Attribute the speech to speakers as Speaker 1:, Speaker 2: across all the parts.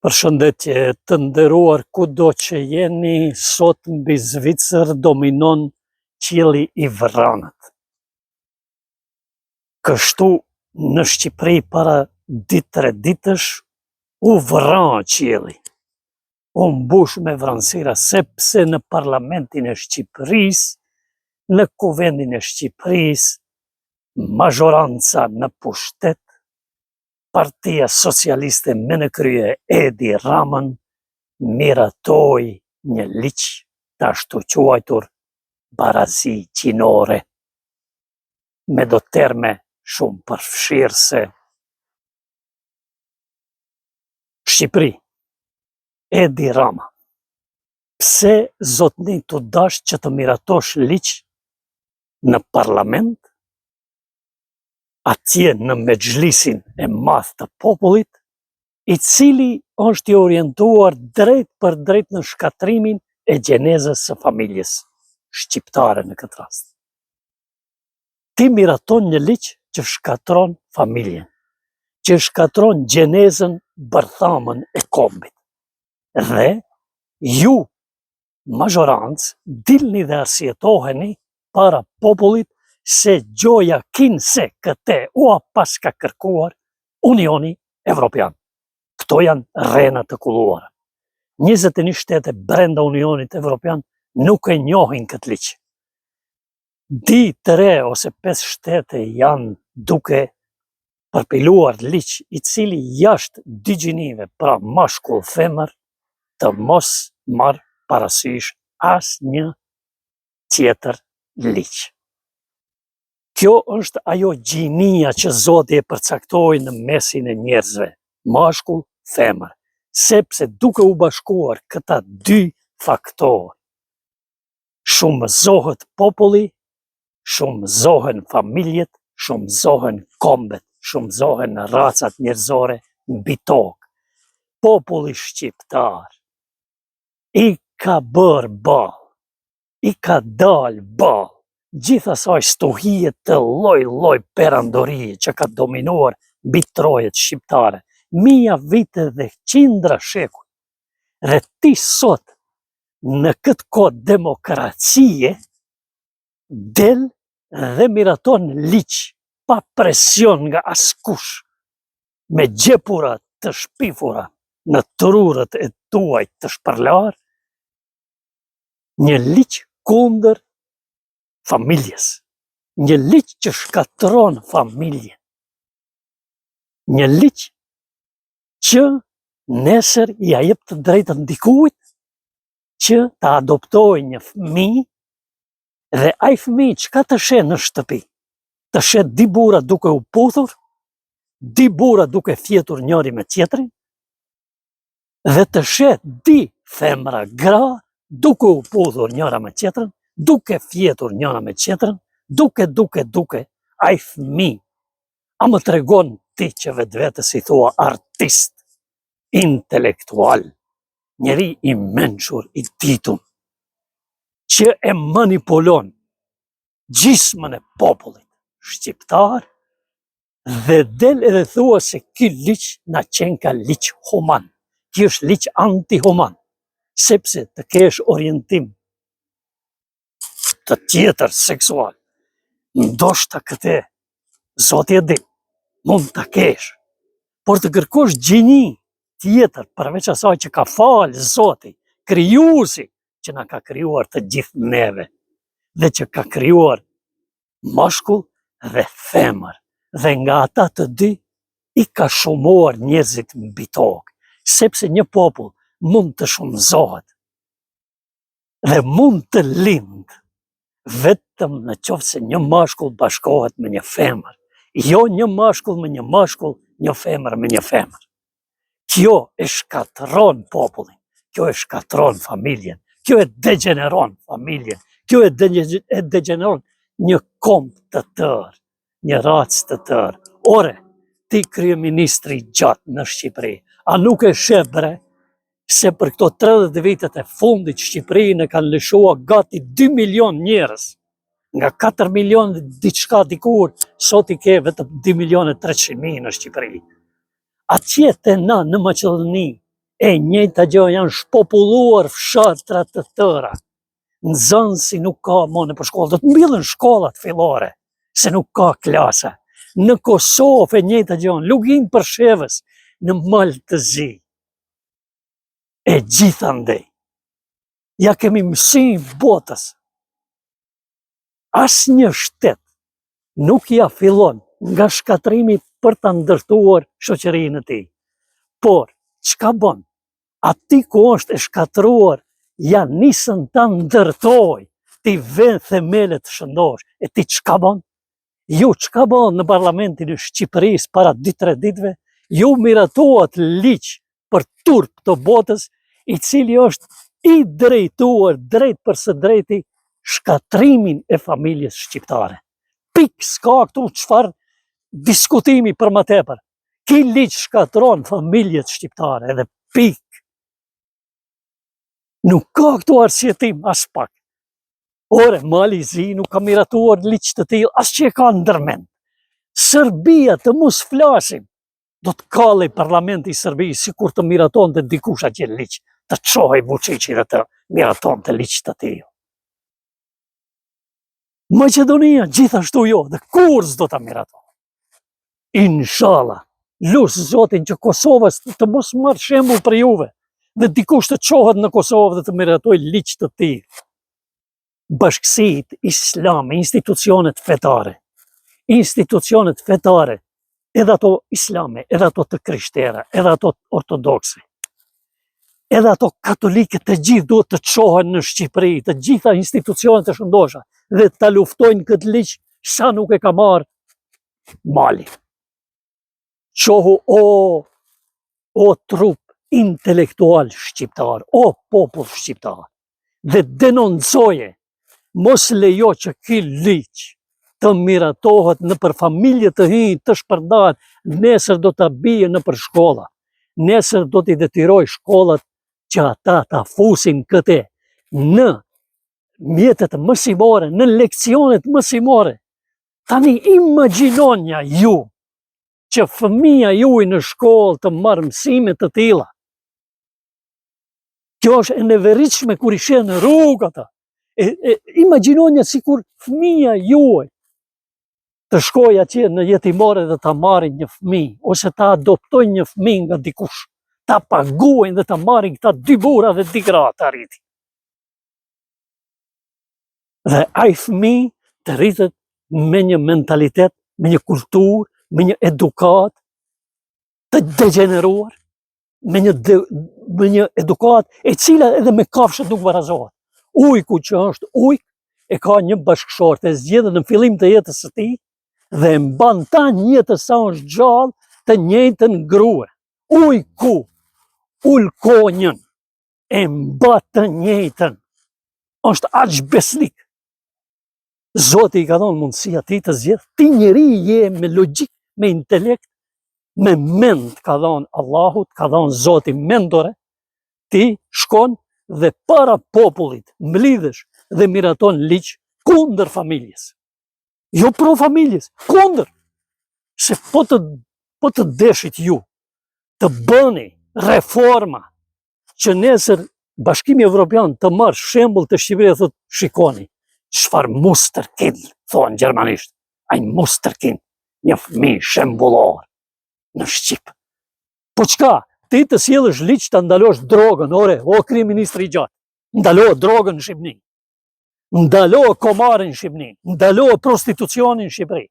Speaker 1: Përshëndetje të nderuar kudo që jeni, sot mbi Zvicër dominon qielli i vranët. Kështu në Shqipëri para 2-3 ditësh u vran qielli. U mbush me vranësira sepse në Parlamentin e Shqipërisë, në Kuvendin e Shqipërisë, mazhoranca në pushtet, Partia Socialiste me në krye Edi Ramën miratoi një ligj të ashtu quajtur barazi gjinore, me do terme shumë përfshirëse. Shqipëri, Edi Rama, pse zotni të dash që të miratosh ligj në parlament, atje në Mexhlisin e madh të popullit, i cili është i orientuar drejt për drejt në shkatrimin e gjenezës së familjes shqiptare në këtë rast. Ti miraton një ligj që shkatron familjen, që shkatron gjenezën, bërthamën e kombit. Dhe ju, mazhorancë, dilni dhe arsjetoheni para popullit se gjoja kinse këte ua pas ka kërkuar Unioni Evropian. Këto janë rena të kulluara. 21 shtete brenda Unionit Evropian nuk e njohin këtë ligj. 3 ose 5 shtete janë duke përpiluar ligj i cili jashtë digjinive pra mashkull femër të mos marrë parasysh asnjë tjetër ligj. Kjo është ajo gjinia që Zoti e përcaktoi në mesin e njerëzve, mashkull, femër, sepse duke u bashkuar këta 2 faktorë, shumëzohet populli, shumëzohen familjet, shumëzohen kombet, shumëzohen racat njerëzore mbi tokë. Populli shqiptar i ka bërë ballë, i ka dalë ballë gjithë asaj stuhie të lloj perandorie që ka dominuar mbi trojet shqiptare, mija vite dhe qindra shekuj. Dhe ti sot, në këtë kohë demokracie, del dhe miraton ligj pa presion nga askush, me gjepura të shpifura në trurët e tuaj të shpërlar, një ligj kundër familjes, një ligj që shkatron familjen, një ligj që nesër ja jep të drejtën dikujt që ta adoptojë një fëmijë dhe ai fëmijë çka të sheh në shtëpi? Të sheh 2 burra duke u puthur, 2 burra duke fjetur njëri me tjetrin, dhe të sheh 2 femra gra duke u puthur njëra me tjetrën, duke fjetur njëra me tjetrën, duke, ai fëmijë, a më tregon ti që vetës i thua artist, intelektual, njeri i mençur, i ditur, që e manipulon gjysmën e popullit shqiptar, dhe del edhe thua se ky ligj na qenë ka ligj human, ky është ligj antihuman, sepse të kesh orientim të tjetër seksual, ndoshta këtë, Zoti e di, mund ta kesh, por të kërkosh gjini tjetër përveç asaj që ka falë Zoti, krijuesi që na ka krijuar të gjithë neve, dhe që ka krijuar mashkull dhe femër, dhe nga ata të 2 i ka shumuar njerëzit mbi tokë, sepse një popull mund të shumëzohet dhe mund të lindë vetëm në qoftë se një mashkull bashkohet me një femër, jo një mashkull me një mashkull, një femër me një femër. Kjo e shkatron popullin, kjo e shkatron familjen, kjo e degeneron familjen, kjo e degeneron një komb të tërë, një racë të tërë. Ore, ti kryeministri gjatë në Shqipëri, a nuk e sheh bre se për këto 30 vitet e fundit Shqipërinë e kanë lëshuar gati 2 milion njerëz, nga 4 milion diçka dikur, sot i ke vetëm 2 milion e 300.000 në Shqipëri. Atje te na në Maqedoni, E njëjta gjë janë shpopulluar fshatra të tëra. Nxënësi nuk ka më në për shkollë, do të mbillen shkollat fillore, se nuk ka klasa. Në Kosovë e njëjta gjë, Lugin për Shevës, në Maltëzi. E gjithandej, ja kemi mësim botës. Asnjë shtet nuk ja fillon nga shkatrimi për ta ndërtuar shoqërinë e tij. Por, çka bën? Ati ku është e shkatruar, ja nisën ta ndërtoj, ti vën themelet shëndosh. E ti çka bën? Ju çka bën në parlamentin e Shqipërisë para 2-3 ditëve? Ju miratuat ligj për turp të botës, i cili është i drejtuar drejt për së drejti shkatrimin e familjes shqiptare. Pik, s'ka këtu çfarë diskutimi për më tepër. Ky ligj shkatron familjet shqiptare, edhe pik. Nuk ka këtu arsjetim as pak. Ore, Malizi nuk ka miratuar ligj të tillë, as që e ka ndërmend. Serbia, të mos flasim, do të kallej parlamenti i Serbisë sikur të miratonte dikush atje ligj, të çohej Vučići dhe të miratonte ligj të tillë. Maqedonia gjithashtu jo, dhe kur s'do ta miraton. Inshallah, lut Zotin që Kosovës të mos marrë shembull për juve, dhe dikush të çohet në Kosovë dhe të miratoj ligj të tillë. Bashkësitë islame, institucionet fetare, edhe ato islame, edhe ato të krishterë, edhe ato ortodokse, edhe ato katolike, të gjithë duhet të çohen në Shqipëri, të gjitha institucionet e shëndosha, dhe ta luftojnë këtë ligj sa nuk e ka marrë Mali. Qohu o trup intelektual shqiptar, o popull shqiptar, dhe denoncoje, mos lejo që ky ligj të miratohet në për familje të hinj, të shpërndahet, nesër do të bije në për shkolla, nesër do t'i detyroj shkollat që ata ta fusin këte në mjetet mësimore, në leksionet mësimore. Tani imagjinonja ju që fëmija juaj në shkollë të marrë mësime të tilla. Kjo është e neveritshme kur i sheh në rrugë ata. Imagjinonja sikur fëmija juaj të shkojë atje në jetimore dhe ta marrin një fëmijë, ose ta adoptojnë një fëmijë nga dikush, ta paguajnë dhe ta marrin këta 2 burra dhe 2 gra të arriti. Dhe ai fëmijë të rritet me një mentalitet, me një kulturë, me një edukat të degeneruar, me një edukat e cila edhe me kafshët nuk barazohet. Ujku që është ujk e ka një bashkëshortë, e zgjedhën në fillim të jetës së tij dhe e mban tani jetës sa është gjallë të njëjtën grua. Ujku ulkonjën e mban të njëjtën. Është aq besnik. Zoti i ka dhënë mundësi atij të zgjedhë. Ti njeri je me logjik, me intelekt, me mend, ka dhënë Allahut, ka dhënë Zoti mendore. Ti shkon dhe para popullit mblidhesh dhe miraton ligj kundër familjes. Jo pro familjes, kundër. Se po të deshit ju të bëni reforma që nesër Bashkimi Evropian të marrë shembull të Shqipërisë, thotë shikoni, çfarë musterkind, thonë gjermanisht, ein musterkind, një fëmijë shembullor në Shqip. Po çka? Ti të sjellësh ligj ta ndalosh drogën, o kryeministri i gjatë. Ndalo drogën në Shqipëri. Ndalo komarën në Shqipëri. Ndalo prostitucionin në Shqipëri.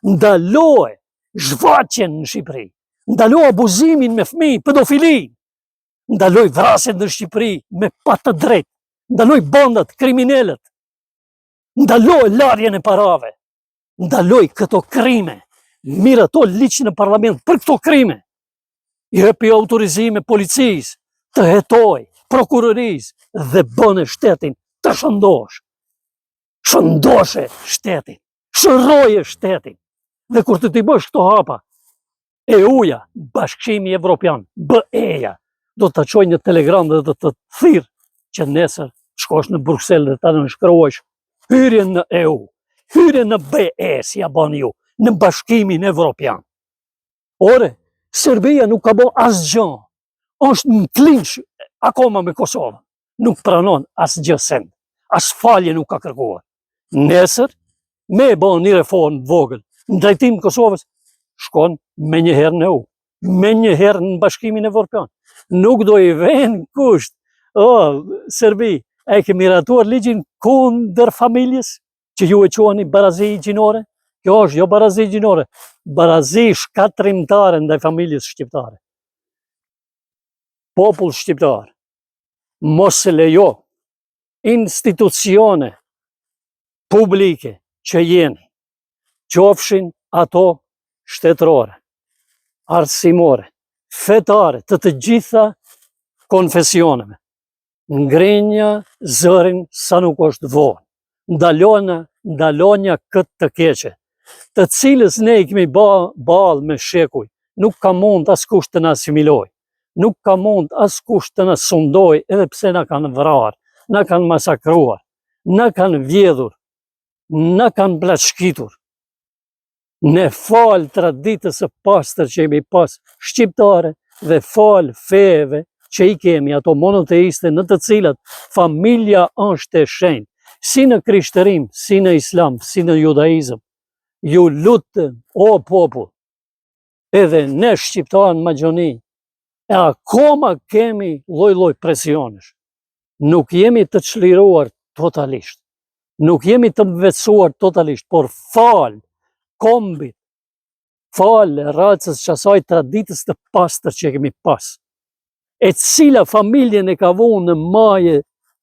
Speaker 1: Ndalo zhvaqjen në Shqipëri. Ndalo abuzimin me fëmijë, pedofilin. Ndaloj vrasjen në Shqipëri me pa të drejtë. Ndaloj bandat, kriminalët. Ndaloj larjen e parave. Ndaloj këto krime. Mirato ligj në parlament për këto krime. Jepi autorizime policisë të hetoj, prokurorisë dhe bëne shtetin të shëndosh. Shëndoshe shtetin. Shëroje shtetin. Dhe kur të t'i bësh këto hapa, EU-ja, Bashkimi Evropian, BE-ja, do të çojë një telegram dhe do të thirr që nesër shkosh në Bruxelles dhe ta nënshkruash hyrjen në EU, hyrjen në BE, si ja bën ju, në Bashkimin Evropian. Ore, Serbia nuk ka bërë asgjë. është në klinç akoma me Kosovën. Nuk pranon asgjë send. As falje nuk ka kërkuar. Nesër, me e bën një reformë vogël, në drejtim të Kosovës, shkon me një herë në EU, me një herë në Bashkimin Evropian. Nuk do i vjen kusht, Serbi, e kemi miratuar ligjin kundër familjes, që ju e quani barazi gjinore? Kjo është jo barazi gjinore, barazi shkatrimtare ndaj familjes shqiptare. Popull shqiptar, mos e lejo institucione publike që jeni, qofshin ato shtetërore, arsimore, fetare, të gjitha konfesioneve, ngrinja zërin sa nuk është vonë, ndalonja këtë të keqe, të cilës ne i kemi balë me shekuj, nuk ka mund askush të na asimiloj, nuk ka mund askush të na sundoj, edhe pse na kanë vrarë, na kanë masakruar, na kanë vjedhur, na kanë bllashkitur. Ne fal traditës së pastër që jemi pas shqiptare dhe fal feve që i kemi, ato monoteiste në të cilat familja është e shenjtë, si në krishtërim, si në islam, si në judaizëm. Ju lutëm, o popull, edhe ne shqiptarë në magjoni, e akoma kemi lloj presionesh. Nuk jemi të çliruar totalisht, nuk jemi të mbvetësuar totalisht, por fal kombit, fal racës qasaj traditës të pastër që kemi pas, e cila familjen e ka vënë në maje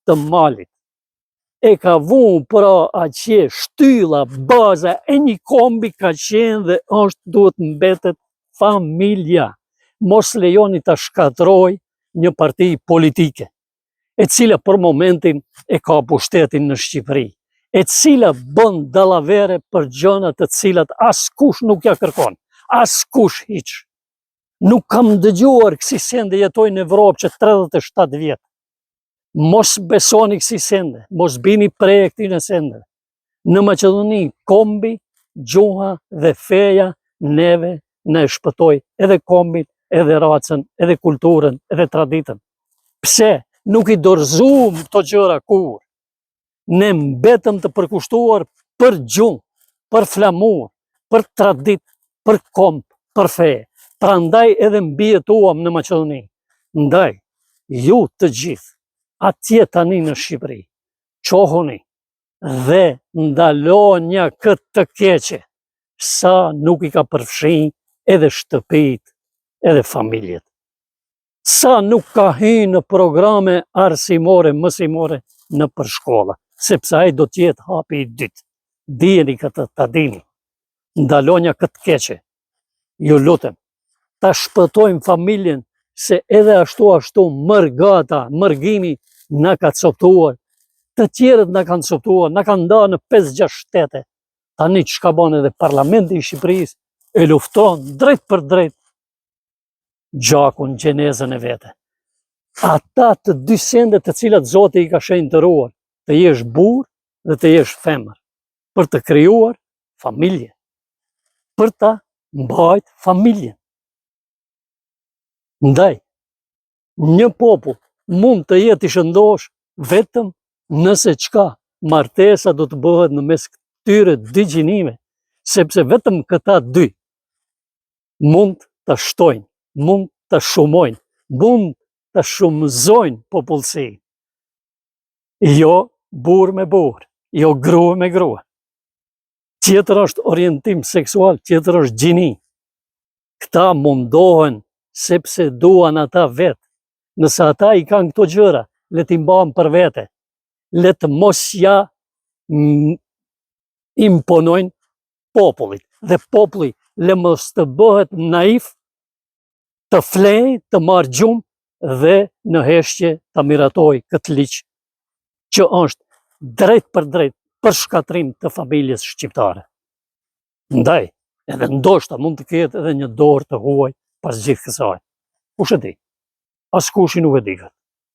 Speaker 1: të malit, e ka vënë pra atje shtylla, baza e një kombi ka qenë dhe është duhet mbetet familja. Mos lejoni ta shkatroj një parti politike, e cila për momentin e ka pushtetin në Shqipëri, e cila bën dallavere për gjëra të cilat askush nuk ja kërkon, askush hiç. Nuk kam dëgjuar kësi sende jetoj në Evropë që 37 vjetë. Mos besoni kësi sende, mos bini prej këtyre sendeve. Në Maqedoni, kombi, gjuha dhe feja neve ne shpëtoi edhe kombin, edhe racën, edhe kulturën, edhe traditën. Pse nuk i dorëzuam këto gjëra kur? Ne mbetëm të përkushtuar për gjuhë, për flamur, për traditë, për komb, për fe. Prandaj edhe mbijetuam në Maqedoni. Ndaj, ju të gjithë, atje tani në Shqipëri, qohuni dhe ndalonja këtë të keqe, sa nuk i ka përfshi edhe shtëpit, edhe familjet. Sa nuk ka hyrë në programe arsimore, mësimore në përshkolla, sepse ai do t'jetë hapi i dytë. Dijeni këtë, ta dini. Ndalonja këtë keqe. Ju lutem, ta shpëtojmë familjen, se edhe ashtu mërgata, mërgimi na ka coptuar, të tjerët na kanë coptuar, na kanë ndarë në 5-6 shtete. Tani çka bën edhe Parlamenti i Shqipërisë, e lufton drejt për drejt gjakun, gjenezën e vete. Ata të dy sendet të cilat Zoti i ka shenjtëruar, të jesh burr dhe të jesh femër, për të krijuar familje, për ta mbajt familjen. Ndaj, një popull mund të jetë i shëndosh vetëm nëse çka martesa do të bëhet në mes këtyre dy gjinive, sepse vetëm këta dy mund të shtojnë, mund të shumojnë, mund të shumëzojnë popullsi. Jo burr me burr, jo grua me grua. Tjetër është orientim seksual, tjetër është gjini. Këta mundohen sepse duan ata vetë. Nëse ata i kanë këto gjëra, le t'i mbajnë për vete, le të mos ja imponojnë popullit. Dhe populli le mos të bëhet naif, të flej, të marrë gjumë dhe në heshtje të miratoj këtë liq, që është drejt për shkatrim të familjes shqiptare. Ndaj, edhe ndoshta mund të ketë edhe një dorë të huaj pas gjithë kësaj. Kush e di? Askush i nuk e di këtë.